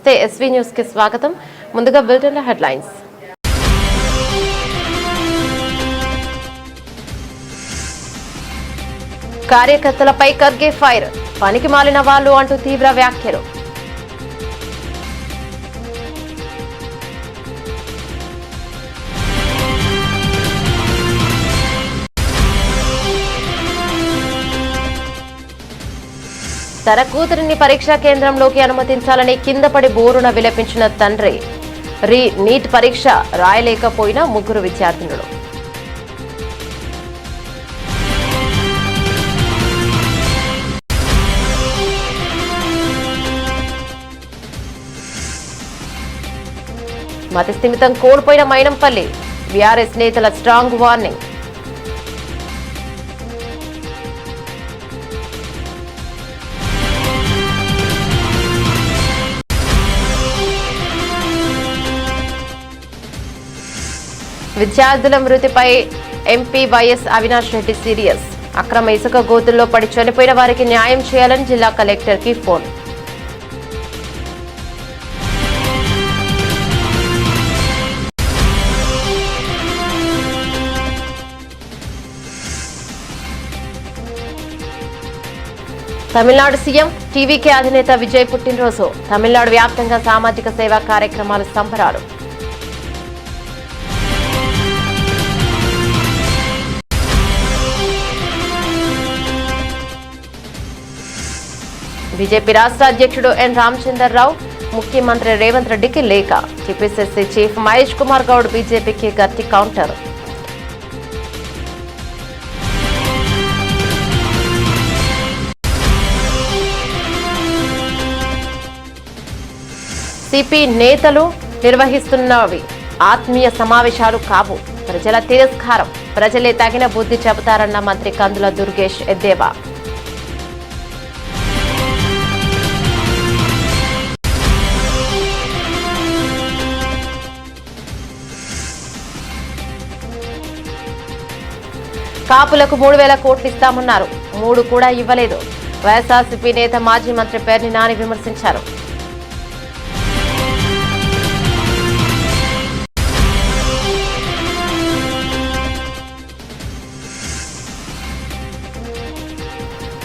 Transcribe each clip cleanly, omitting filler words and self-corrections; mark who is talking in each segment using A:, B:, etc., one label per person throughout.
A: నమస్తే SV news కి స్వాగతం. ముందుగా బులెటిన్ హెడ్లైన్స్. కార్యకర్తలపై ఖర్గే ఫైర్, పనికి మాలిన వాళ్ళు అంటూ తీవ్ర వ్యాఖ్యలు. తన కూతురిని పరీక్షా కేంద్రంలోకి అనుమతించాలని కింద పడి బోరున విలపించిన తండ్రి. నీట్ పరీక్ష రాయలేకపోయిన ముగ్గురు విద్యార్థినులు. మతి స్థిమితం కోల్పోయిన మైనంపల్లి, బీఆర్ఎస్ నేతల స్ట్రాంగ్ వార్నింగ్. విద్యార్థుల మృతిపై MP YS Avinash Reddy serious. అక్రమ ఇసుక గోతుల్లో పడి చనిపోయిన వారికి న్యాయం చేయాలని జిల్లా కలెక్టర్ కి ఫోన్. తమిళనాడు సీఎం టీవీకే అధినేత విజయ్ పుట్టినరోజు. తమిళనాడు వ్యాప్తంగా సామాజిక సేవా కార్యక్రమాలు సంబరాలు. బీజేపీ రాష్ట్ర అధ్యక్షుడు ఎన్ రామచంద్రరావు ముఖ్యమంత్రి రేవంత్ రెడ్డికి లేఖ. టీపీసీసీ చీఫ్ మహేష్ కుమార్ గౌడ్ బీజేపీకి గట్టి కౌంటర్. సిపి నేతలు నిర్వహిస్తున్నవి ఆత్మీయ సమావేశాలు కావు, ప్రజల తిరస్కారం, ప్రజలే తగిన బుద్ధి చెబుతారన్న మంత్రి కందుల దుర్గేష్ ఎద్దేవా. కాపులకు 3,000 కోట్లు ఇస్తామన్నారు, 3 కూడా ఇవ్వలేదు. వైఎస్ఆర్సీపీ నేత మాజీ మంత్రి పేర్ని నాని విమర్శించారు.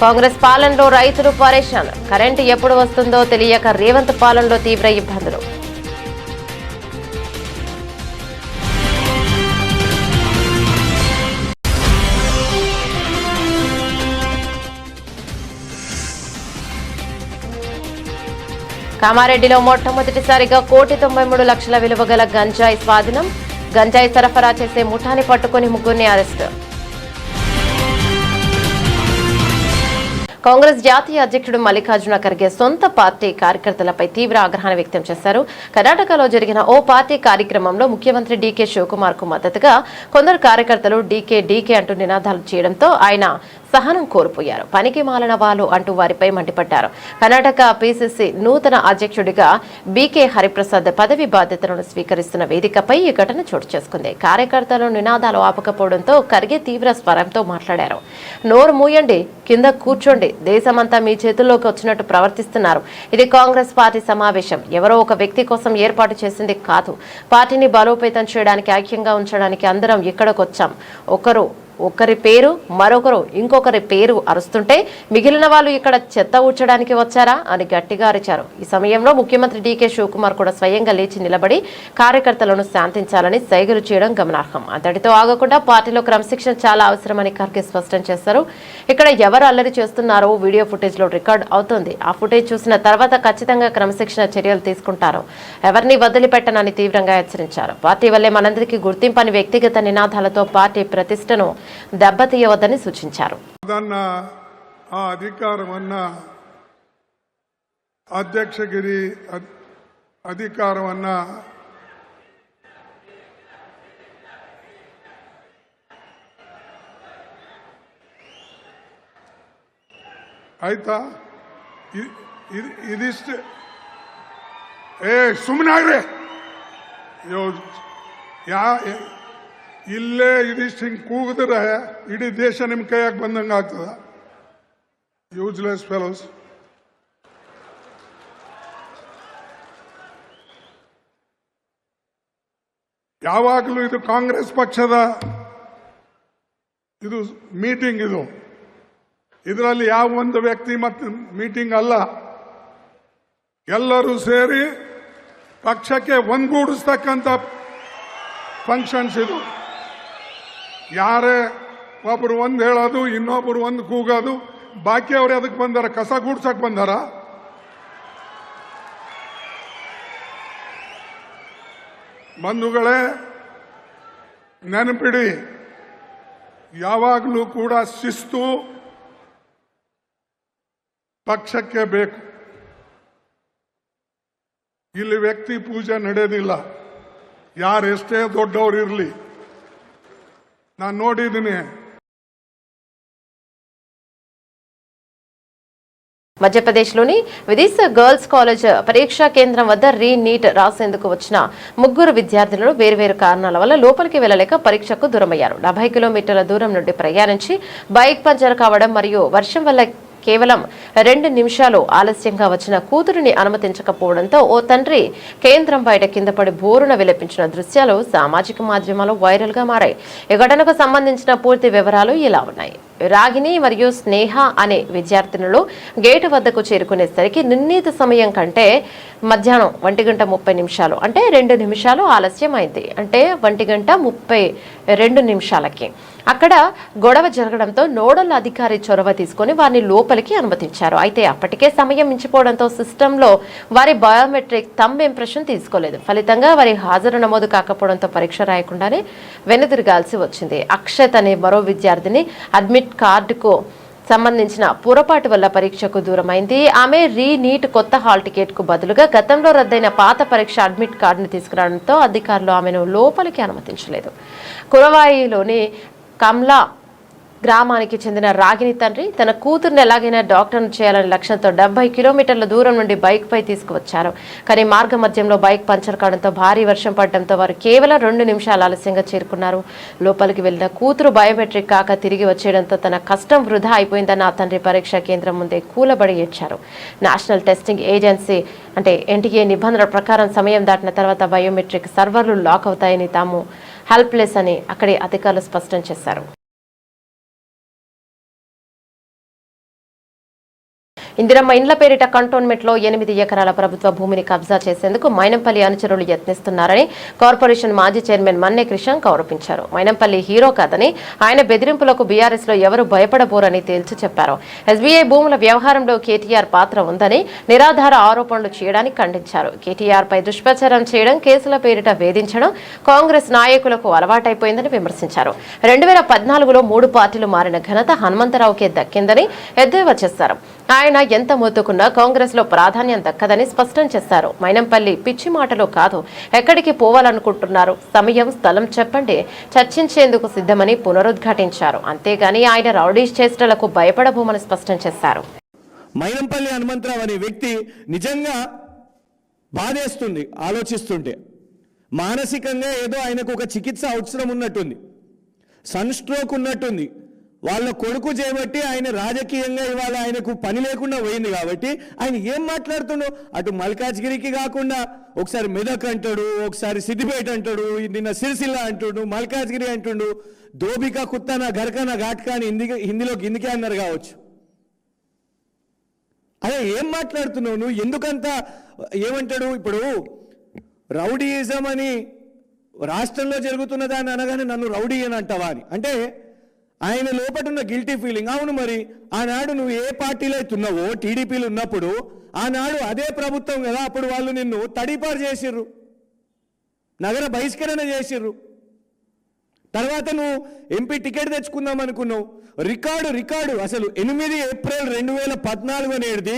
A: కాంగ్రెస్ పాలనలో రైతులు పరేషాన్, కరెంటు ఎప్పుడు వస్తుందో తెలియక రేవంత్ పాలనలో తీవ్ర ఇబ్బందులు. కామారెడ్డిలో మొట్టమొదటిసారిగా 1,93,00,000 విలువ గల గంజాయి స్వాధీనం. గంజాయి సరఫరా చేసే ముఠాని పట్టుకుని 3 అరెస్టు. కాంగ్రెస్ జాతీయ అధ్యక్షుడు మల్లికార్జున ఖర్గే సొంత పార్టీ కార్యకర్తలపై తీవ్ర ఆగ్రహాన్ని వ్యక్తం చేశారు. కర్ణాటకలో జరిగిన ఓ పార్టీ కార్యక్రమంలో ముఖ్యమంత్రి డీకే శివకుమార్ కు మద్దతుగా కొందరు కార్యకర్తలు డీకే అంటూ నినాదాలు చేయడంతో ఆయన సహనం కోల్పోయారు. పనికి మాలిన వాళ్ళు అంటూ వారిపై మండిపడ్డారు. కర్ణాటక పీసీసీ నూతన అధ్యక్షుడిగా బీకే హరిప్రసాద్ పదవి బాధ్యతలను స్వీకరిస్తున్న వేదికపై ఈ ఘటన చోటు చేసుకుంది. కార్యకర్తలు నినాదాలు ఆపకపోవడంతో ఖర్గే తీవ్ర స్వరంతో మాట్లాడారు. నోరు మూయండి, కింద కూర్చోండి, దేశమంతా మీ చేతుల్లోకి వచ్చినట్టు ప్రవర్తిస్తున్నారు. ఇది కాంగ్రెస్ పార్టీ సమావేశం, ఎవరో ఒక వ్యక్తి కోసం ఏర్పాటు చేసింది కాదు. పార్టీని బలోపేతం చేయడానికి, ఐక్యంగా ఉంచడానికి అందరం ఇక్కడికొచ్చాం. ఒకరి పేరు మరొకరు ఇంకొకరి పేరు అరుస్తుంటే మిగిలిన వాళ్ళు ఇక్కడ చెత్త ఊడ్చడానికి వచ్చారా అని గట్టిగా అరిచారు. ఈ సమయంలో ముఖ్యమంత్రి డీకే శివకుమార్ కూడా స్వయంగా లేచి నిలబడి కార్యకర్తలను శాంతించాలని సైగలు చేయడం గమనార్హం. అంతటితో ఆగకుండా పార్టీలో క్రమశిక్షణ చాలా అవసరమని ఖర్గే స్పష్టం చేశారు. ఇక్కడ ఎవరు అల్లరి చేస్తున్నారో వీడియో ఫుటేజ్ లో రికార్డ్ అవుతోంది. ఆ ఫుటేజ్ చూసిన తర్వాత ఖచ్చితంగా క్రమశిక్షణ చర్యలు తీసుకుంటారు, ఎవరిని వదిలిపెట్టనని తీవ్రంగా హెచ్చరించారు. పార్టీ వల్లే మనందరికీ గుర్తింపని వ్యక్తిగత నినాదాలతో పార్టీ ప్రతిష్టను దెబ్బతీయవద్దని సూచించారు.
B: అధ్యక్షగిరి అధికారం అన్న ಆಯ್ತಾ ಇದಿಷ್ಟು ಸುಮ್ಮನಾಗ್ರಿ ಇಲ್ಲೇ ಇದಿಷ್ಟು ಹಿಂಗೆ ಕೂಗಿದ್ರೆ ಇಡೀ ದೇಶ ನಿಮ್ಮ ಕೈಯಾಗ ಬಂದಂಗೆ ಆಗ್ತದ. Useless fellows. ಯಾವಾಗಲೂ ಇದು ಕಾಂಗ್ರೆಸ್ ಪಕ್ಷದ ಇದು ಮೀಟಿಂಗ್. ಇದರಲ್ಲಿ ಯಾವ ಒಂದು ವ್ಯಕ್ತಿ ಮತ್ತು ಮೀಟಿಂಗ್ ಅಲ್ಲ, ಎಲ್ಲರೂ ಸೇರಿ ಪಕ್ಷಕ್ಕೆ ಒಂದುಗೂಡಿಸ್ತಕ್ಕಂಥ ಫಂಕ್ಷನ್ಸ್ ಇದು. ಯಾರೇ ಒಬ್ರು ಒಂದು ಹೇಳೋದು, ಇನ್ನೊಬ್ರು ಒಂದು ಕೂಗೋದು, ಬಾಕಿ ಅವ್ರು ಅದಕ್ಕೆ ಬಂದಾರ, ಕಸ ಗೂಡ್ಸಕ್ ಬಂದಾರ. ಬಂಧುಗಳೇ, ನೆನಪಿಡಿ, ಯಾವಾಗಲೂ ಕೂಡ ಶಿಸ್ತು ಪಕ್ಷಕ್ಕೆ ಬೇಕು. ಇಲ್ಲಿ ವ್ಯಕ್ತಿ ಪೂಜೆ ನಡೆಯೋದಿಲ್ಲ, ಯಾರೆಷ್ಟೇ ದೊಡ್ಡವರು ಇರಲಿ. ನಾನು ನೋಡಿದ್ದೀನಿ.
A: మధ్యప్రదేశ్లోని విదిశా గర్ల్స్ కాలేజ్ పరీక్షా కేంద్రం వద్ద రీనీట్ రాసేందుకు వచ్చిన ముగ్గురు విద్యార్థులను వేర్వేరు కారణాల వల్ల లోపలికి వెళ్లలేక పరీక్షకు దూరమయ్యారు. 40 కిలోమీటర్ల దూరం నుండి ప్రయాణించి బైక్ పంచర్ కావడం మరియు వర్షం వల్ల కేవలం 2 నిమిషాలు ఆలస్యంగా వచ్చిన కూతురిని అనుమతించకపోవడంతో ఓ తండ్రి కేంద్రం బయట కింద పడి బోరున విలపించిన దృశ్యాలు సామాజిక మాధ్యమాల్లో వైరల్ గా మారాయి. ఈ ఘటనకు సంబంధించిన పూర్తి వివరాలు ఇలా ఉన్నాయి. రాగిని మరియు స్నేహ అనే విద్యార్థినులు గేటు వద్దకు చేరుకునేసరికి నిర్ణీత సమయం కంటే మధ్యాహ్నం 1:30 అంటే 2 నిమిషాలు ఆలస్యమైంది. అంటే 1:32 నిమిషాలకి అక్కడ గొడవ జరగడంతో నోడల్ అధికారి చొరవ తీసుకుని వారిని లోపలికి అనుమతించారు. అయితే అప్పటికే సమయం మించిపోవడంతో సిస్టంలో వారి బయోమెట్రిక్ థంబ్ ఇంప్రెషన్ తీసుకోలేదు. ఫలితంగా వారి హాజరు నమోదు కాకపోవడంతో పరీక్ష రాయకుండానే వెనుదిరగాల్సి వచ్చింది. అక్షత్ అనే మరో విద్యార్థిని అడ్మిట్ కార్డుకు సంబంధించిన పొరపాటు వల్ల పరీక్షకు దూరమైంది. ఆమె రీనీట్ కొత్త హాల్ టికెట్ కు బదులుగా గతంలో రద్దయిన పాత పరీక్ష అడ్మిట్ కార్డును తీసుకురావడంతో అధికారులు ఆమెను లోపలికి అనుమతించలేదు. కురవాయిలోని కమ్లా గ్రామానికి చెందిన రాగిని తండ్రి తన కూతుర్ని ఎలాగైనా డాక్టర్ను చేయాలనే లక్ష్యంతో 70 కిలోమీటర్ల దూరం నుండి బైక్ పై తీసుకువచ్చారు. కానీ మార్గ మధ్యంలో బైక్ పంచర్ కావడంతో భారీ వర్షం పడడంతో వారు కేవలం 2 నిమిషాలు ఆలస్యంగా చేరుకున్నారు. లోపలికి వెళ్లిన కూతురు బయోమెట్రిక్ కాక తిరిగి వచ్చేయడంతో తన కష్టం వృధా అయిపోయిందన్న ఆ తండ్రి పరీక్షా కేంద్రం ముందే కూలబడి ఏడ్చారు. నేషనల్ టెస్టింగ్ ఏజెన్సీ అంటే ఎన్టీఏ నిబంధనల ప్రకారం సమయం దాటిన తర్వాత బయోమెట్రిక్ సర్వర్లు లాక్ అవుతాయని, తాము హెల్ప్లెస్ అని అక్కడి అధికారులు స్పష్టం చేశారు. ఇందిరమ్మ ఇండ్ల పేరిట కంటోన్మెంట్ లో 8 ఎకరాల ప్రభుత్వ భూమిని కబ్జా చేసేందుకు మైనంపల్లి అనుచరులు యత్నిస్తున్నారని కార్పొరేషన్ మాజీ చైర్మన్ మన్నే క్రిషంక్ ఆరోపించారు. మైనంపల్లి హీరో కాదని, ఆయన బెదిరింపులకు బీఆర్ఎస్ లో ఎవరు భయపడబోరని తేల్చి చెప్పారు. ఎస్బీఐ భూముల వ్యవహారంలో కేటీఆర్ పాత్ర ఉందని నిరాధార ఆరోపణలు చేయడానికి ఖండించారు. కేటీఆర్ పై దుష్ప్రచారం చేయడం, కేసుల పేరిట వేధించడం కాంగ్రెస్ నాయకులకు అలవాటైపోయిందని విమర్శించారు. 2014లో 3 పార్టీలు మారిన ఘనత హనుమంతరావుకే దక్కిందని ఎద్దేవా చేశారు. ఆయన ఎంత మొత్తుకున్నా కాంగ్రెస్ లో ప్రాధాన్యం దక్కదని స్పష్టం చేశారు. మైనంపల్లి పిచ్చి మాటలు కాదు, ఎక్కడికి పోవాలనుకుంటున్నారు, సమయం స్థలం చెప్పండి, చర్చించేందుకు సిద్ధమని పునరుద్ఘాటించారు. అంతేగాని ఆయన రౌడీ చేష్టలకు భయపడబోమని స్పష్టం చేశారు.
C: మైనంపల్లి హనుమంతరావు అనే వ్యక్తి నిజంగా బాధేస్తుంది ఆలోచిస్తుంటే. మానసికంగా ఏదో ఆయనకు ఒక చికిత్స అవసరం ఉన్నట్టుంది, సన్ స్ట్రోక్ ఉన్నట్టుంది. వాళ్ళ కొడుకు చేయబట్టి ఆయన రాజకీయంగా ఇవాళ ఆయనకు పని లేకుండా పోయింది కాబట్టి ఆయన ఏం మాట్లాడుతుండో, అటు మల్కాజ్గిరికి కాకుండా ఒకసారి మెదక్ అంటాడు, ఒకసారి సిద్దిపేట అంటాడు, నిన్న సిరిసిల్ల అంటుడు, మల్కాజ్గిరి అంటుండు, దోబికా కుత్తానా ఘర్కానా ఘాట్కా అని హిందీలో గిందికే అన్నారు కావచ్చు. అదే ఏం మాట్లాడుతున్నావు నువ్వు? ఎందుకంత ఏమంటాడు? ఇప్పుడు రౌడీయిజం అని రాష్ట్రంలో జరుగుతున్నదాన్ని అనగానే నన్ను రౌడీ అని అంటావా అని అంటే ఆయన లోపల ఉన్న గిల్టీ ఫీలింగ్. అవును, మరి ఆనాడు నువ్వు ఏ పార్టీలో అవుతున్నావో, టీడీపీలు ఉన్నప్పుడు ఆనాడు అదే ప్రభుత్వం కదా, అప్పుడు వాళ్ళు నిన్ను తడిపారు చేసిర్రు, నగర బహిష్కరణ చేసిర్రు. తర్వాత నువ్వు ఎంపీ టికెట్ తెచ్చుకుందాం అనుకున్నావు. రికార్డు అసలు 8 ఏప్రిల్ 2014 అనేది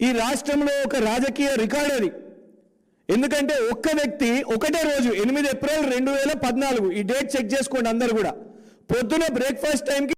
C: ఈ రాష్ట్రంలో ఒక రాజకీయ రికార్డు అది. ఎందుకంటే ఒక్క వ్యక్తి ఒకటే రోజు 8 ఏప్రిల్ 2014 ఈ డేట్ చెక్ చేసుకోండి అందరు కూడా. పొద్దున బ్రేక్ఫాస్ట్ టైంకి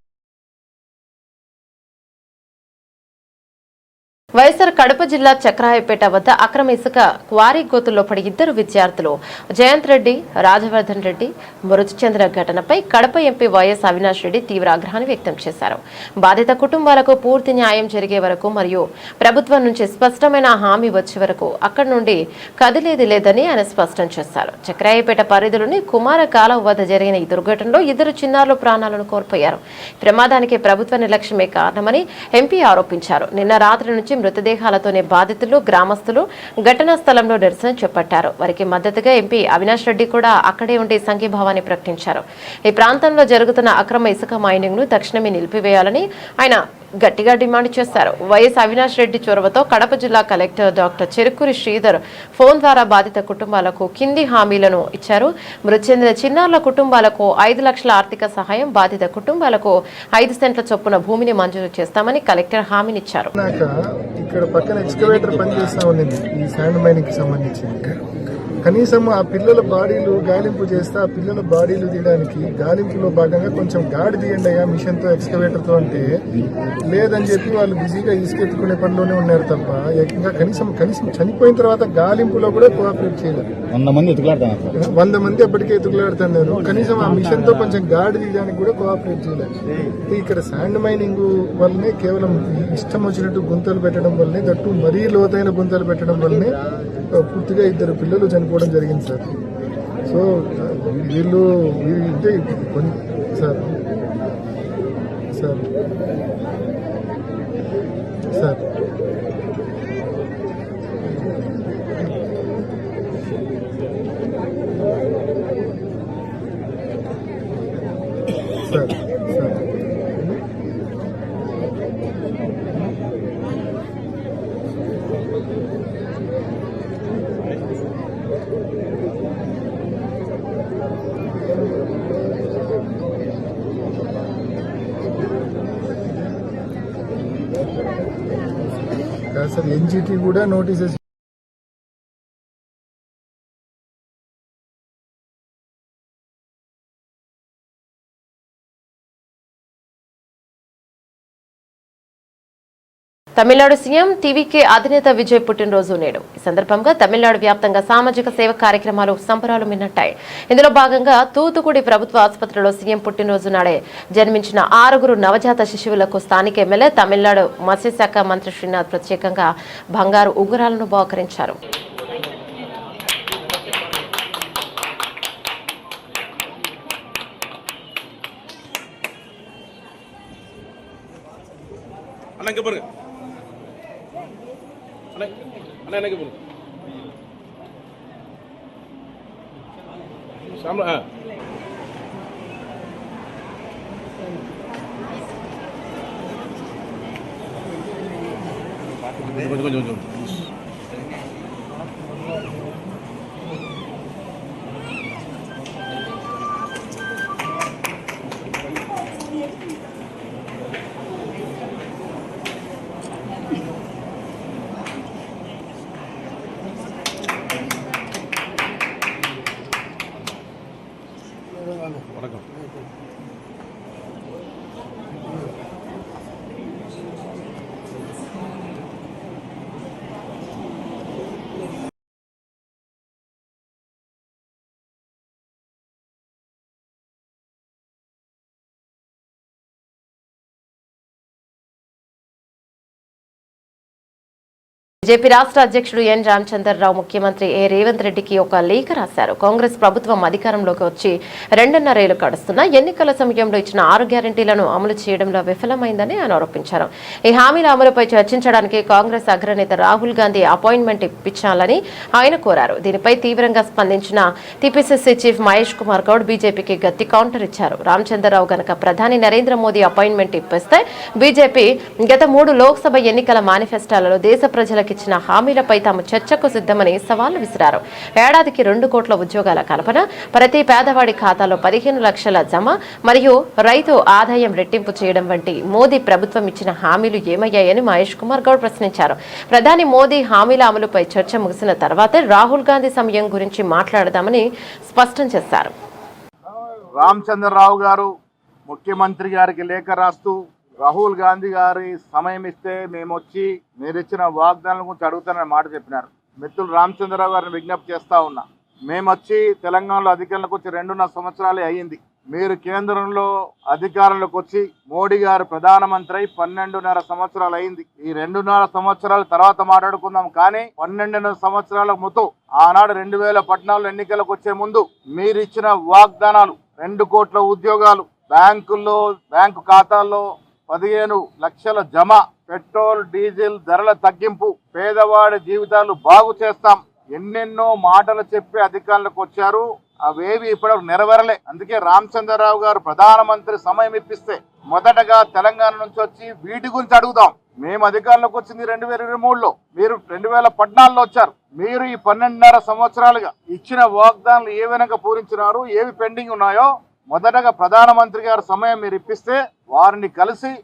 A: వైఎస్ఆర్ కడప జిల్లా చక్రాయపేట వద్ద అక్రమ ఇసుక క్వారీ గోతుల్లో పడి ఇద్దరు విద్యార్థులు జయంత్ రెడ్డి, రాజవర్ధన్ రెడ్డి మృతి చెందిన ఘటనపై కడప ఎంపీ వైఎస్ అవినాష్ రెడ్డి తీవ్ర ఆగ్రహాన్ని వ్యక్తం చేశారు. బాధిత కుటుంబాలకు పూర్తి న్యాయం జరిగే వరకు మరియు ప్రభుత్వం నుంచి స్పష్టమైన హామీ వచ్చే వరకు అక్కడి నుండి కదిలేది లేదని ఆయన స్పష్టం చేశారు. చక్రాయపేట పరిధిలోని కుమార కాలువ వద్ద జరిగిన ఈ దుర్ఘటనలో ఇద్దరు చిన్నారులు ప్రాణాలను కోల్పోయారు. ప్రమాదానికి ప్రభుత్వ నిర్లక్ష్యమే కారణమని ఎంపీ ఆరోపించారు. నిన్న రాత్రి నుంచి మృతదేహాలతోనే బాధితులు, గ్రామస్తులు ఘటనా స్థలంలో నిరసన చేపట్టారు. వారికి మద్దతుగా ఎంపీ అవినాష్ రెడ్డి కూడా అక్కడే ఉండి సంఘీభావాన్ని ప్రకటించారు. ఈ ప్రాంతంలో జరుగుతున్న అక్రమ ఇసుక మైనింగ్ ను తక్షణమే నిలిపివేయాలని ఆయన గట్టిగా డిమాండ్ చేశారు. వైఎస్ అవినాష్ రెడ్డి చొరవతో కడప జిల్లా collector doctor Cherukuri Sridhar phone ద్వారా బాధిత కుటుంబాలకు కింది హామీలను ఇచ్చారు. మృతి చెందిన చిన్నారుల కుటుంబాలకు 5 లక్షల ఆర్థిక సహాయం, బాధిత కుటుంబాలకు 5 సెంట్ల చొప్పున భూమిని మంజూరు చేస్తామని కలెక్టర్ హామీనిచ్చారు.
D: ఇక్కడ పక్కన ఎక్స్కవేటర్ పనిచేస్తా ఉంది ఈ శాండ్ మైనింగ్ కి సంబంధించి. కనీసం ఆ పిల్లల బాడీలు గాలింపు చేస్తే ఆ పిల్లల బాడీలు తీయడానికి గాలింపులో భాగంగా కొంచెం గాడి తీయండి అయ్యా మిషన్ తో, ఎక్స్కవేటర్ తో అంటే లేదని చెప్పి వాళ్ళు బిజీగా ఇసుకెత్తుకునే పనిలోనే ఉన్నారు తప్ప ఇంకా కనీసం చనిపోయిన తర్వాత గాలింపులో కూడా కోఆపరేట్ చేయలేదు. 100 మంది అప్పటికే ఎత్తుకులాడుతున్నారు. కనీసం ఆ మిషన్ తో కొంచెం గాడి తీయడానికి కూడా కోఆపరేట్ చేయలేదు. ఇక్కడ శాండ్ మైనింగ్ వల్లనే కేవలం ఇష్టం వచ్చినట్టు గుంతలు పెట్టడం వల్లనే, దట్టు మరీ లోతైన గుంతలు పెట్టడం వల్లనే పూర్తిగా 2 పిల్లలు చనిపోవడం జరిగింది సార్. సో వీళ్ళు అంటే sir sir sir sir sir sir NGT కూడా నోటీసెస్
A: తమిళనాడు సీఎం టీవీకే అధినేత విజయ్ పుట్టినరోజు నేడు. ఈ సందర్భంగా తమిళనాడు వ్యాప్తంగా సామాజిక సేవ కార్యక్రమాలు సంబరాలు మిన్నట్టాయి. ఇందులో భాగంగా తూతుకుడి ప్రభుత్వ ఆసుపత్రిలో సీఎం పుట్టినరోజు నాడే జన్మించిన 6 నవజాత శిశువులకు స్థానిక ఎమ్మెల్యే, తమిళనాడు మత్స్యశాఖ మంత్రి శ్రీనాథ్ ప్రత్యేకంగా బంగారు ఉంగరాలను బహుకరించారు.
E: కొంచెం வணக்கம்.
A: బీజేపీ రాష్ట్ర అధ్యక్షుడు ఎన్ రామచంద్రరావు ముఖ్యమంత్రి రేవంత్ రెడ్డికి ఒక లేఖ రాశారు. కాంగ్రెస్ ప్రభుత్వం అధికారంలోకి వచ్చి 2.5 ఏళ్లు గడుస్తున్నా ఎన్నికల సమయంలో ఇచ్చిన 6 గ్యారెంటీలను అమలు చేయడంలో విఫలమైందని ఆయన ఆరోపించారు. ఈ హామీల అమలుపై చర్చించడానికి కాంగ్రెస్ అగ్రనేత రాహుల్ గాంధీ అపాయింట్మెంట్ ఇప్పించాలని ఆయన కోరారు. దీనిపై తీవ్రంగా స్పందించిన టీపీసీసీ చీఫ్ మహేష్ కుమార్ గౌడ్ బీజేపీకి గట్టి కౌంటర్ ఇచ్చారు. రామచంద్రరావు గనక ప్రధాని నరేంద్ర మోదీ అపాయింట్మెంట్ ఇప్పిస్తే బీజేపీ గత 3 లోక్సభ ఎన్నికల మేనిఫెస్టోలలో దేశ ప్రజలకు ఇచ్చిన హామీలపై తాము చర్చకు సిద్ధమని సవాల్ విసిరారు. ఏడాదికి 2 కోట్ల ఉద్యోగాల కల్పన, ప్రతి పేదవాడి ఖాతాలో 15 లక్షల జమ మరియు రైతు ఆదాయం రెట్టింపు చేయడం వంటి మోదీ ప్రభుత్వం ఇచ్చిన హామీలు ఏమయ్యాయని మహేష్ కుమార్ గౌడ్ ప్రశ్నించారు. ప్రధాని మోదీ హామీల అమలుపై చర్చ ముగిసిన తర్వాతే రాహుల్ గాంధీ సమయం గురించి మాట్లాడదామని స్పష్టం చేశారు.
F: రామచంద్రరావు గారు ముఖ్యమంత్రి గారికి లేఖ రాస్తూ
E: రాహుల్ గాంధీ గారి సమయం ఇస్తే మేము వచ్చి మీరు ఇచ్చిన వాగ్దానాల గురించి అడుగుతానని మాట చెప్పినారు. మిత్రులు రామచంద్రరావు గారిని విజ్ఞప్తి చేస్తా ఉన్నా, మేము వచ్చి తెలంగాణలో అధికారంలోకి వచ్చి 2.5 సంవత్సరాలే అయ్యింది. మీరు కేంద్రంలో అధికారంలోకి వచ్చి మోడీ గారు ప్రధానమంత్రి అయి 12.5 సంవత్సరాలు అయింది. ఈ 2.5 సంవత్సరాల తర్వాత మాట్లాడుకుందాం, కానీ 12.5 సంవత్సరాల ముందు ఆనాడు 2014 ఎన్నికలకు వచ్చే ముందు మీరు ఇచ్చిన వాగ్దానాలు 2 కోట్ల ఉద్యోగాలు, బ్యాంకు ఖాతాల్లో 15 లక్షల జమ, పెట్రోల్ డీజిల్ ధరల తగ్గింపు, పేదవాడి జీవితాలు బాగు చేస్తాం, ఎన్నెన్నో మాటలు చెప్పి అధికారంలోకి వచ్చారు. అవేవి ఇప్పటివరకు నెరవేరలే. అందుకే రామచంద్రరావు గారు ప్రధానమంత్రి సమయం ఇప్పిస్తే మొదటగా తెలంగాణ నుంచి వచ్చి వీటి గురించి అడుగుదాం. మేము అధికారంలోకి వచ్చింది 2023లో, మీరు 2014లో వచ్చారు. మీరు ఈ 12.5 సంవత్సరాలుగా ఇచ్చిన వాగ్దానాలు ఏ విధంగా పూరించినారు, ఏవి పెండింగ్ ఉన్నాయో మొదటగా ప్రధానమంత్రి గారు సమయం మీరు ఇప్పిస్తే వారిని కలిసి.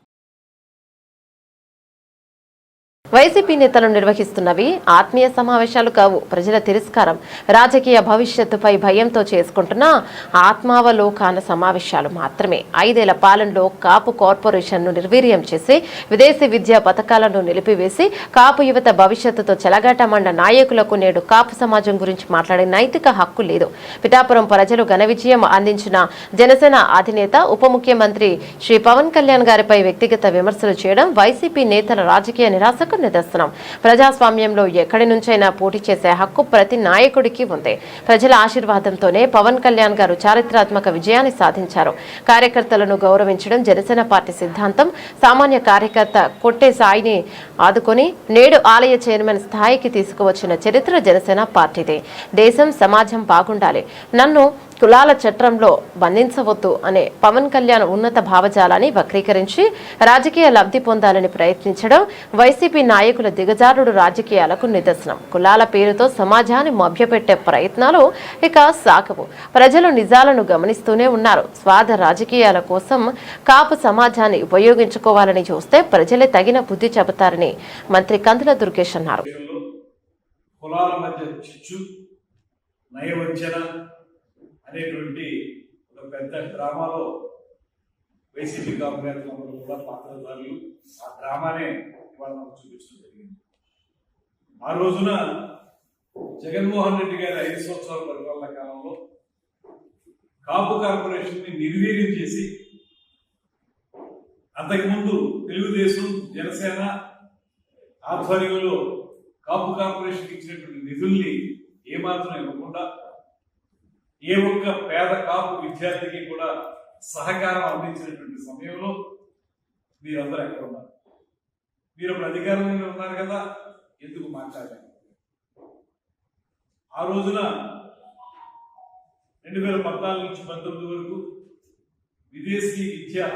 A: వైసీపీ నేతలు నిర్వహిస్తున్నవి ఆత్మీయ సమావేశాలు కావు, ప్రజల తిరస్కారం, రాజకీయ భవిష్యత్తుపై భయంతో చేసుకుంటున్న ఆత్మావలోకన సమావేశాలు మాత్రమే. 5 ఏళ్ల పాలనలో కాపు కార్పొరేషన్ను నిర్వీర్యం చేసి విదేశీ విద్యా పథకాలను నిలిపివేసి కాపు యువత భవిష్యత్తుతో చెలగాటమండ నాయకులకు నేడు కాపు సమాజం గురించి మాట్లాడే నైతిక హక్కు లేదు. పిఠాపురం ప్రజలు ఘన విజయం అందించిన జనసేన అధినేత ఉప ముఖ్యమంత్రి శ్రీ పవన్ కళ్యాణ్ గారిపై వ్యక్తిగత విమర్శలు చేయడం వైసీపీ నేతల రాజకీయ నిరాశకు నిదర్శనం. ప్రజాస్వామ్యంలో ఎక్కడి నుంచైనా పోటీ చేసే హక్కు ప్రతి నాయకుడికి ఉంది. ప్రజల ఆశీర్వాదంతోనే పవన్ కళ్యాణ్ గారు చారిత్రాత్మక విజయాన్ని సాధించారు. కార్యకర్తలను గౌరవించడం జనసేన పార్టీ సిద్ధాంతం. సామాన్య కార్యకర్త కొట్టే సాయిని ఆదుకొని నేడు ఆలయ చైర్మన్ స్థాయికి తీసుకువచ్చిన చరిత్ర జనసేన పార్టీదే. దేశం సమాజం బాగుండాలి, నన్ను కులాల చట్రంలో బంధించవద్దు అనే పవన్ కళ్యాణ్ ఉన్నత భావజాలాన్ని వక్రీకరించి రాజకీయ లబ్ధి పొందాలని ప్రయత్నించడం వైసీపీ నాయకుల దిగజారుడు రాజకీయాలకు నిదర్శనం. కులాల పేరుతో సమాజాన్ని మభ్యపెట్టే ప్రయత్నాలు ఇక సాగవు. ప్రజలు నిజాలను గమనిస్తూనే ఉన్నారు. స్వార్థ రాజకీయాల కోసం కాపు సమాజాన్ని ఉపయోగించుకోవాలని చూస్తే ప్రజలే తగిన బుద్ధి చెబుతారని మంత్రి కందుల దుర్గేష్ అన్నారు.
F: అనేటువంటి ఒక పెద్ద డ్రామాలో వైసీపీ కాపునేతలందరూ కూడా పాత్రధారులు. ఆ డ్రామానే ఇవాళ మనకు చూపించడం జరిగింది. ఆ రోజున జగన్మోహన్ రెడ్డి గారి 5 సంవత్సరాల పరిపాలన కాలంలో కాపు కార్పొరేషన్ ని నిర్వీర్యం చేసి అంతకుముందు తెలుగుదేశం జనసేన ఆధ్వర్యంలో కాపు కార్పొరేషన్ ఇచ్చినటువంటి నిధుల్ని ఏమాత్రం ఇవ్వకుండా ఏ ఒక్క పేద కాపు విద్యార్థికి కూడా సహకారం అందించినటువంటి సమయంలో మీరందరూ ఎక్కడ ఉన్నారు? మీరు ఇప్పుడు అధికారంలో ఉన్నారు కదా, ఎందుకు మాట్లాడారు? ఆ రోజున 2014 నుంచి 19 వరకు విదేశీ విద్యా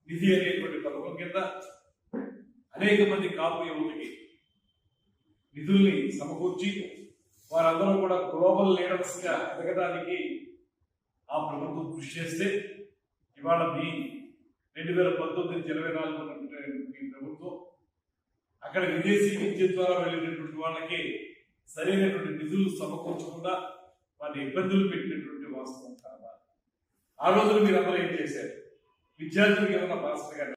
F: నిధి అనేటువంటి పథకం కింద అనేక మంది కాపు యువతకి నిధుల్ని సమకూర్చి వారందరూ కూడా గ్లోబల్ లీడర్స్ గా ఎదగడానికి ఆ ప్రభుత్వం కృషి చేస్తే ఇవాళ మీ 2019 నుంచి 24 మీ ప్రభుత్వం అక్కడ విదేశీ విద్య ద్వారా వెళ్ళినటువంటి వాళ్ళకి సరైనటువంటి నిధులు సమకూర్చకుండా వారిని ఇబ్బందులు పెట్టినటువంటి వాస్తవం కాదా? ఆ రోజున మీరందరూ ఏం చేశారు? విద్యార్థులకు ఏమన్నా భాషగా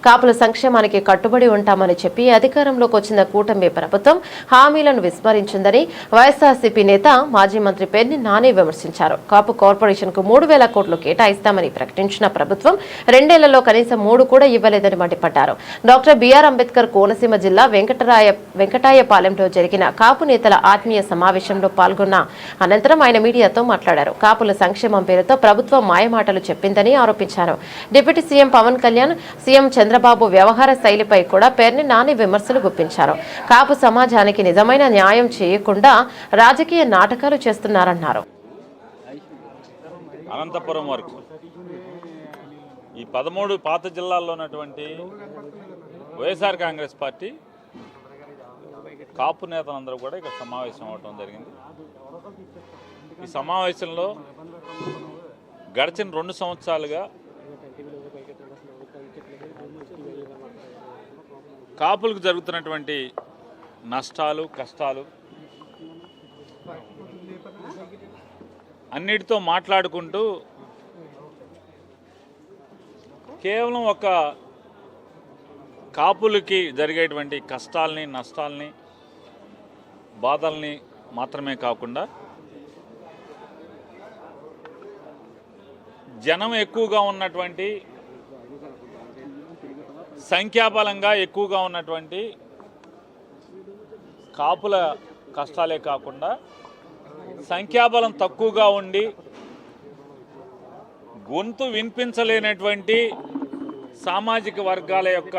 A: కాపుల సంక్షేమానికి కట్టుబడి ఉంటామని చెప్పి అధికారంలోకి వచ్చిన కూటమి ప్రభుత్వం హామీలను విస్మరించిందని వైఎస్ఆర్సీపీ నేత మాజీ మంత్రి పెన్ని నాని విమర్శించారు. కాపు కార్పొరేషన్ కు 3,000 కోట్లు కేటాయిస్తామని ప్రకటించిన ప్రభుత్వం 2 ఏళ్లలో కనీసం 3 కూడా ఇవ్వలేదని మండిపడ్డారు. డాక్టర్ బిఆర్ అంబేద్కర్ కోనసీమ జిల్లా వెంకటాయపాలెంలో జరిగిన కాపు నేతల ఆత్మీయ సమావేశంలో పాల్గొన్న అనంతరం ఆయన మీడియాతో మాట్లాడారు. కాపుల సంక్షేమం పేరుతో ప్రభుత్వం మాయమాటలు చెప్పిందని ఆరోపించారు. Deputy CM Pawan Kalyan, CM Chandrababu వ్యవహార శైలిపై కూడా పేర్ని నాని విమర్శలు గుప్పించారు. కాపు సమాజానికి నిజమైన న్యాయం చేయకుండా రాజకీయ నాటకాలు చేస్తున్నారన్నారు.
G: అనంతపురం వరకు ఈ 13 పాత జిల్లాల్లో ఉన్నటువంటి వైఎస్ఆర్ కాంగ్రెస్ పార్టీ కాపు నేతలందరూ కూడా ఇక్కడ సమావేశం అవడం జరిగింది. ఈ సమావేశంలో గడిచిన 2 సంవత్సరాలుగా కాపులకు జరుగుతున్నటువంటి నష్టాలు, కష్టాలు, అన్నిటితో మాట్లాడుకుంటూ కేవలం ఒక కాపులకి జరిగేటువంటి కష్టాలని, నష్టాలని, బాధల్ని మాత్రమే కాకుండా జనం ఎక్కువగా ఉన్నటువంటి, సంఖ్యాబలంగా ఎక్కువగా ఉన్నటువంటి కాపుల కష్టాలే కాకుండా సంఖ్యాబలం తక్కువగా ఉండి గొంతు వినిపించలేనటువంటి సామాజిక వర్గాల యొక్క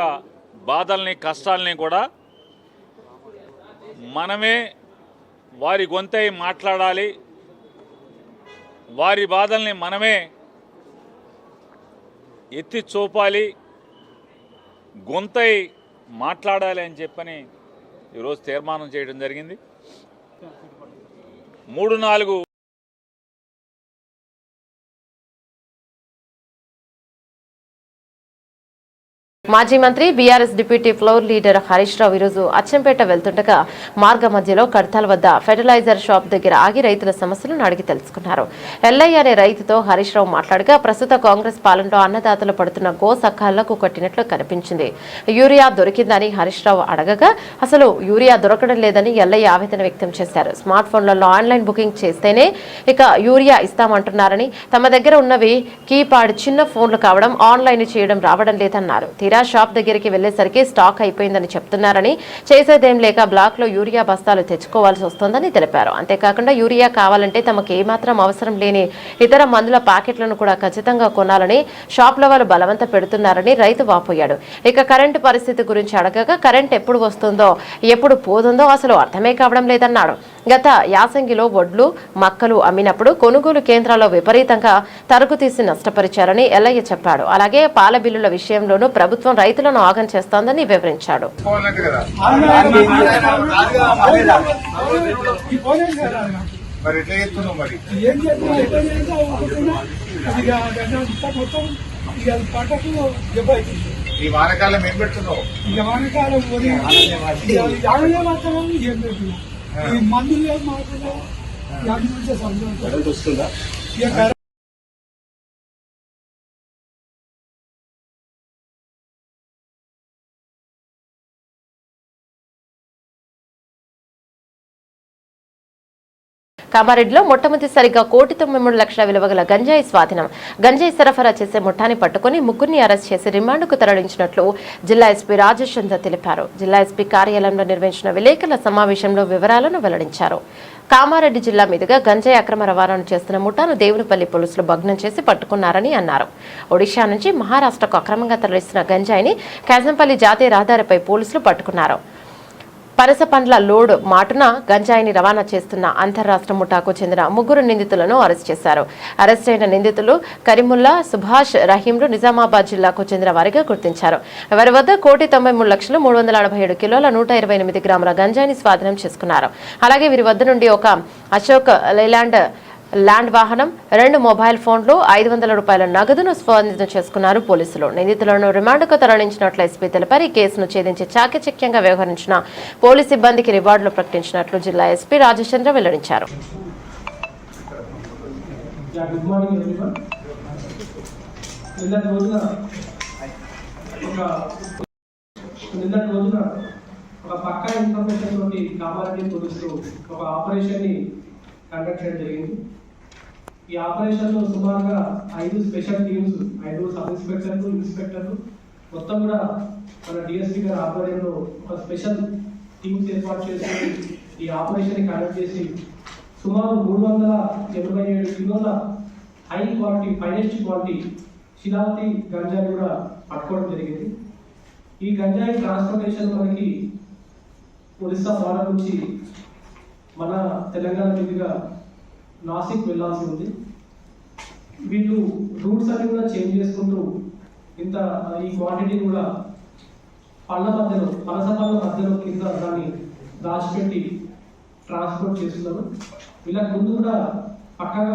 G: బాధల్ని, కష్టాలని కూడా మనమే వారి గొంతై మాట్లాడాలి, వారి బాధల్ని మనమే ఎత్తి చూపాలి, గొంతై మాట్లాడాలి అని చెప్పని ఈరోజు తీర్మానం చేయడం జరిగింది. 3-4
A: మాజీ మంత్రి BRS deputy floor leader Harish Rao ఈరోజు అచ్చంపేట వెళ్తుండగా మార్గ మధ్యలో కడతాల్ వద్ద ఫెర్టిలైజర్ షాప్ దగ్గర ఆగి రైతుల సమస్యలను అడిగి తెలుసుకున్నారు. ఎల్లయ్య అనే రైతుతో హరీష్ రావు మాట్లాడగా ప్రస్తుత కాంగ్రెస్ పాలనలో అన్నదాతలు పడుతున్న గోసక్కాలకు కట్టినట్లు కనిపించింది. యూరియా దొరికిందని హరీష్ రావు అడగగా అసలు యూరియా దొరకడం లేదని ఎల్లయ్య ఆవేదన వ్యక్తం చేశారు. స్మార్ట్ ఫోన్లలో ఆన్లైన్ బుకింగ్ చేస్తేనే ఇక యూరియా ఇస్తామంటున్నారని, తమ దగ్గర ఉన్నవి కీప్యాడ్ చిన్న ఫోన్లు కావడం, ఆన్లైన్ చేయడం రావడం లేదన్నారు. షాప్ దగ్గరికి వెళ్లేసరికి స్టాక్ అయిపోయిందని చెప్తున్నారని, చేసేదేం లేక బ్లాక్ లో యూరియా బస్తాలు తెచ్చుకోవాల్సి వస్తోందని తెలిపారు. అంతేకాకుండా యూరియా కావాలంటే తమకు ఏమాత్రం అవసరం లేని ఇతర మందుల ప్యాకెట్లను కూడా ఖచ్చితంగా కొనాలని షాప్ల వాళ్ళు బలవంత పెడుతున్నారని రైతు వాపోయాడు. ఇక కరెంటు పరిస్థితి గురించి అడగగా కరెంట్ ఎప్పుడు వస్తుందో ఎప్పుడు పోతుందో అసలు అర్థమే కావడం లేదన్నాడు. గత యాసంగిలో వడ్లు, మక్కలు అమ్మినప్పుడు కొనుగోలు కేంద్రాల్లో విపరీతంగా తరుగు తీసి నష్టపరిచారని ఎల్లయ్య చెప్పాడు. అలాగే పాల బిల్లుల విషయంలోనూ ప్రభుత్వం రైతులను ఆగం చేస్తోందని వివరించాడు.
E: ఈ వానకాలం ఏం పెడుతున్నావు?
H: మందులు మాకు వస్తుందా?
A: కామారెడ్డిలో మొట్టమొదటిసారిగా 1,93 లక్షల విలువ గల గంజాయి స్వాధీనం. గంజాయి సరఫరా చేసే ముఠాని పట్టుకుని ముగ్గురిని అరెస్ట్ చేసి రిమాండ్కు తరలించినట్లు జిల్లా ఎస్పీ రాజేష్ చంద్ర తెలిపారు. జిల్లా ఎస్పీ కార్యాలయంలో నిర్వహించిన విలేకరుల సమావేశంలో వివరాలను వెల్లడించారు. కామారెడ్డి జిల్లా మీదుగా గంజాయి అక్రమ రవాణా చేస్తున్న ముఠాను దేవునిపల్లి పోలీసులు భగ్నం చేసి పట్టుకున్నారని అన్నారు. ఒడిషా నుంచి మహారాష్ట్రకు అక్రమంగా తరలిస్తున్న గంజాయిని కాజంపల్లి జాతీయ రహదారిపై పోలీసులు పట్టుకున్నారు. పనస పండ్ల లోడ్ మాటున గంజాయిని రవాణా చేస్తున్న అంతర్రాష్ట్ర ముఠాకు చెందిన ముగ్గురు నిందితులను అరెస్ట్ చేశారు. అరెస్ట్ అయిన నిందితులు కరీముల్లా, సుభాష్, రహీంలు నిజామాబాద్ జిల్లాకు చెందిన వారిగా గుర్తించారు. వారి వద్ద 1,93,347 కిలోల 128 గ్రాముల గంజాయిని స్వాధీనం చేసుకున్నారు. అలాగే వీరి వద్ద నుండి ఒక అశోక్ లేలాండ్ ల్యాండ్ వాహనం, 2 మొబైల్ ఫోన్లు, 500 రూపాయల నగదును స్వాధీనం చేసుకున్నారు పోలీసులు. నిందితులను రిమాండ్కు తరలించినట్లు ఎస్పీ తెలిపారు. ఈ కేసును ఛేదించి చాకచక్యంగా వ్యవహరించిన పోలీసు సిబ్బందికి రివార్డులు ప్రకటించినట్లు జిల్లా ఎస్పీ రాజేష్ చంద్ర వెల్లడించారు.
H: ఒక పక్కా ఇన్ఫర్మేషన్ తోటి కామారెడ్డి పోలీసులు ఒక ఆపరేషన్ ని కండక్ట్ చేయడం జరిగింది. ఈ ఆపరేషన్ లో సుమారుగా 5 స్పెషల్ టీమ్స్, 5 సబ్ ఇన్స్పెక్టర్లు, ఇన్స్పెక్టర్లు మొత్తం కూడా మన డిఎస్పీ గారి ఆధ్వర్యంలో ఒక స్పెషల్ టీమ్స్ ఏర్పాటు చేసి ఈ ఆపరేషన్ ని కండక్ట్ చేసి సుమారు 387 కిలోల హై క్వాలిటీ, ఫైనెస్ట్ క్వాలిటీ శిలావతి గంజాయి కూడా పట్టుకోవడం జరిగింది. ఈ గంజాయి ట్రాన్స్పోర్టేషన్ మనకి ఒరిస్సా బార్డర్ నుంచి మన తెలంగాణ మీదుగా నాసిక్ వెళ్లాల్సి ఉంది. వీళ్ళు రూట్స్ అన్ని కూడా చేంజ్ చేసుకుంటూ ఇంత ఈ క్వాంటిటీ కూడా పనస పళ్ళ మధ్యలో కింద దాన్ని దాచిపెట్టి ట్రాన్స్పోర్ట్ చేస్తున్నారు. వీళ్ళకి ముందు కూడా పక్కగా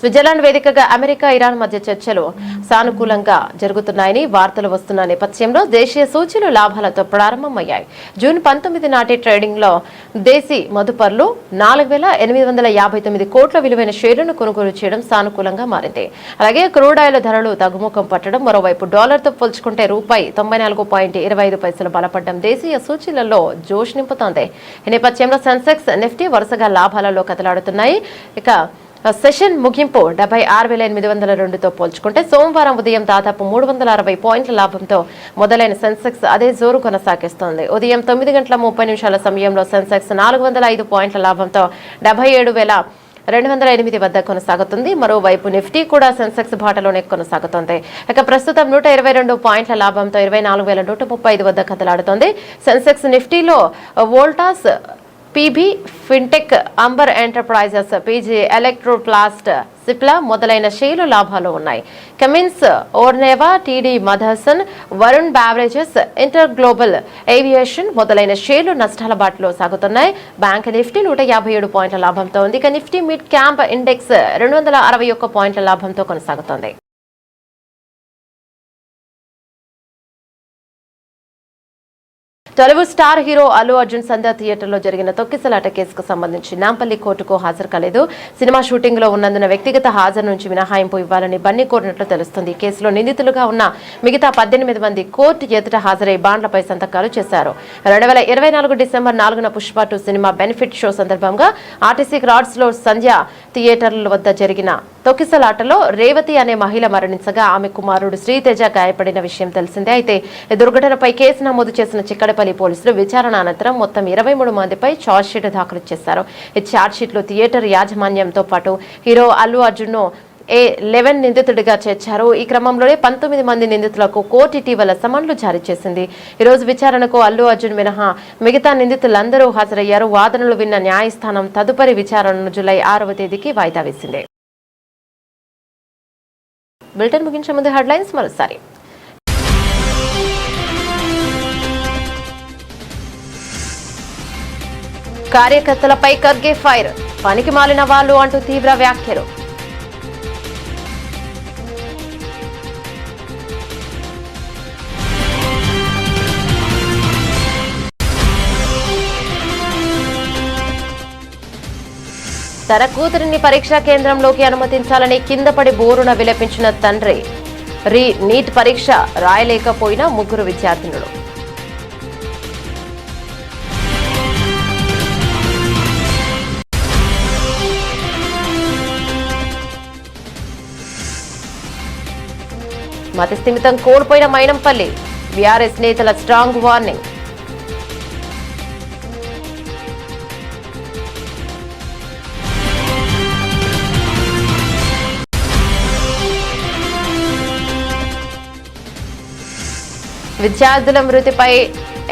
A: స్విట్జర్లాండ్ వేదికగా అమెరికా ఇరాన్ మధ్య చర్చలు సానుకూలంగా జరుగుతున్నాయని వార్తలు వస్తున్న నేపథ్యంలో దేశీయ సూచీలు లాభాలతో ప్రారంభమయ్యాయి. జూన్ 19 నాటి ట్రేడింగ్ లో దేశీ మదుపర్లు 4,859 కోట్ల విలువైన షేర్లను కొనుగోలు చేయడం సానుకూలంగా మారింది. అలాగే క్రూడ్ ఆయిల్ ధరలు తగ్గుముఖం పట్టడం, మరోవైపు డాలర్తో పోల్చుకుంటే రూపాయి 94.25 బలపడడం దేశీయ సూచీలలో జోష్ నింపుతోంది. ఈ నేపథ్యంలో సెన్సెక్స్, నిఫ్టీ వరుసగా లాభాలలో కదలాడుతున్నాయి. ఇక సెషన్ ముగింపు 76,802తో పోల్చుకుంటే సోమవారం ఉదయం దాదాపు 360 పాయింట్ల లాభంతో మొదలైన సెన్సెక్స్ అదే జోరు కొనసాగిస్తోంది. ఉదయం 9:30 సమయంలో సెన్సెక్స్ 405 పాయింట్ల లాభంతో 77,208 వద్ద కొనసాగుతుంది. మరోవైపు నిఫ్టీ కూడా సెన్సెక్స్ బాటలోనే కొనసాగుతోంది. ఇక ప్రస్తుతం 122 పాయింట్ల లాభంతో 24,135 వద్ద కదలాడుతోంది. సెన్సెక్స్, నిఫ్టీలో Voltas, PB Fintech, Amber Enterprises, PG Electroplast, Cipla మొదలైన షేర్లు లాభాలు ఉన్నాయి. కమిన్స్, ఓర్నేవా, TD Motherson, Varun Beverages, Inter Global Aviation మొదలైన షేర్లు నష్టాల బాటలో సాగుతున్నాయి. బ్యాంక్ నిఫ్టీ 157 పాయింట్ల లాభంతో ఉంది. ఇక నిఫ్టీ మిడ్ క్యాంప్ ఇండెక్స్ 261 పాయింట్ల లాభంతో కొనసాగుతోంది. టాలీవుడ్ స్టార్ హీరో అల్లు అర్జున్ సంధ్య థియేటర్లో జరిగిన తొక్కిసలాట కేసుకు సంబంధించి నాంపల్లి కోర్టుకు హాజరు కాలేదు. సినిమా షూటింగ్ లో ఉన్నందున వ్యక్తిగత హాజరు నుంచి మినహాయింపు ఇవ్వాలని బన్నీ కోరినట్లు తెలుస్తుంది. ఈ కేసులో నిందితులుగా ఉన్న మిగతా 18 మంది కోర్టు ఎదుట హాజరై బాండ్లపై సంతకాలు చేశారు. 2024 డిసెంబర్ 4న పుష్ప 2 సినిమా బెనిఫిట్ షో సందర్భంగా ఆర్టీసీ క్రాడ్స్ లో సంధ్య థియేటర్ల వద్ద జరిగిన తొక్కిసలాటలో రేవతి అనే మహిళ మరణించగా ఆమె కుమారుడు శ్రీతేజ గాయపడిన విషయం తెలిసిందే. అయితే ఈ దుర్ఘటనపై కేసు నమోదు చేసిన చిక్కడపల్లి పోలీసులు విచారణ అనంతరం మొత్తం 23 మందిపై ఛార్జ్షీట్ దాఖలు చేశారు. ఈ ఛార్జ్షీట్లో థియేటర్ యాజమాన్యంతో పాటు హీరో అల్లు అర్జున్ ను 11 నిందితుడిగా చేర్చారు. ఈ క్రమంలోనే 19 మంది నిందితులకు కోర్టు ఇటీవల సమన్లు జారీ చేసింది. ఈ రోజు విచారణకు అల్లు అర్జున్ మినహా మిగతా నిందితులందరూ హాజరయ్యారు. వాదనలు విన్న న్యాయస్థానం తదుపరి విచారణను జూలై 6వ తేదీకి వాయిదా వేసింది. బులెటిన్ ముగించే ముందు హెడ్లైన్స్ మరోసారి. కార్యకర్తలపై ఖర్గే ఫైర్, పనికి మాలిన వాళ్ళు అంటూ తీవ్ర వ్యాఖ్యలు. తన కూతురిని పరీక్షా కేంద్రంలోకి అనుమతించాలని కిందపడి బోరున విలపించిన తండ్రి. నీట్ పరీక్ష రాయలేకపోయిన 3 విద్యార్థినులు. మతిస్థిమితం కోల్పోయిన మైనంపల్లి, బీఆర్ఎస్ నేతల స్ట్రాంగ్ వార్నింగ్. విద్యార్థుల మృతిపై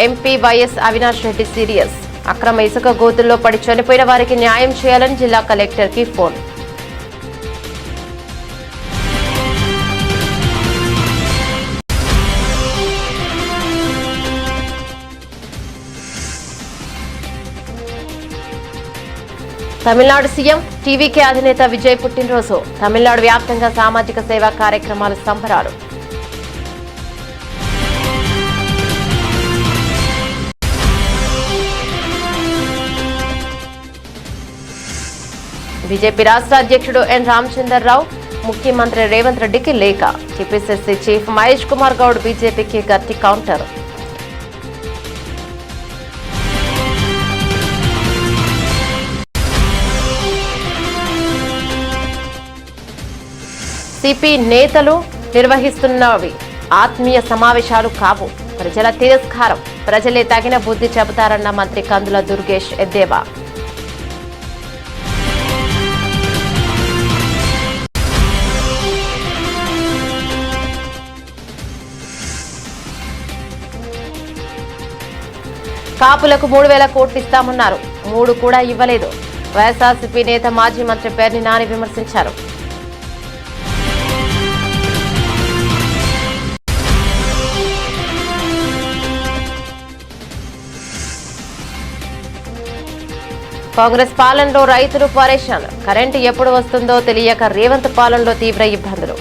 A: MP YS Avinash Reddy serious. అక్రమ ఇసుక గోతుల్లో పడి చనిపోయిన వారికి న్యాయం చేయాలని జిల్లా కలెక్టర్కి ఫోన్. తమిళనాడు సీఎం టీవీకే అధినేత విజయ్ పుట్టినరోజు. తమిళనాడు వ్యాప్తంగా సామాజిక సేవా కార్యక్రమాలు సంబరాలు. బీజేపీ రాష్ట్ర అధ్యక్షుడు ఎన్ రామచంద్రరావు ముఖ్యమంత్రి రేవంత్ రెడ్డికి లేఖ. టీపీసీసీ చీఫ్ మహేష్ కుమార్ గౌడ్ బీజేపీకి గట్టి కౌంటర్. సిపి నేతలు నిర్వహిస్తున్నవి ఆత్మీయ సమావేశాలు కావు, ప్రజల తిరస్కారం, ప్రజలే తగిన బుద్ధి చెబుతారన్న మంత్రి కందుల దుర్గేష్ ఎద్దేవా. కాపులకు 3,000 కోట్లు ఇస్తామన్నారు, 3 కూడా ఇవ్వలేదు. వైఎస్ఆర్సీపీ నేత మాజీ మంత్రి పేర్ని నాని విమర్శించారు. కాంగ్రెస్ పాలనలో రైతులు పరేషాన్. కరెంటు ఎప్పుడు వస్తుందో తెలియక రేవంత్ పాలనలో తీవ్ర ఇబ్బందులు.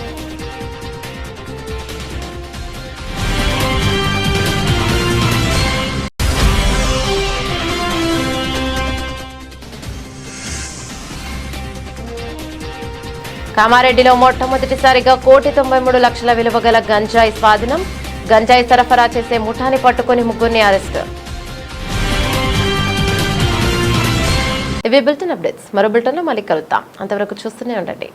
A: కామారెడ్డిలో మొట్టమొదటిసారిగా 1,93,00,000 విలువ గల గంజాయి స్వాధీనం. గంజాయి సరఫరా చేసే ముఠాని పట్టుకుని 3 అరెస్టు. ఇవి బులెటిన్ అప్డేట్స్. మరో బులెటిన్లో మళ్ళీ కలుద్దాం. అంతవరకు చూస్తూనే ఉండండి.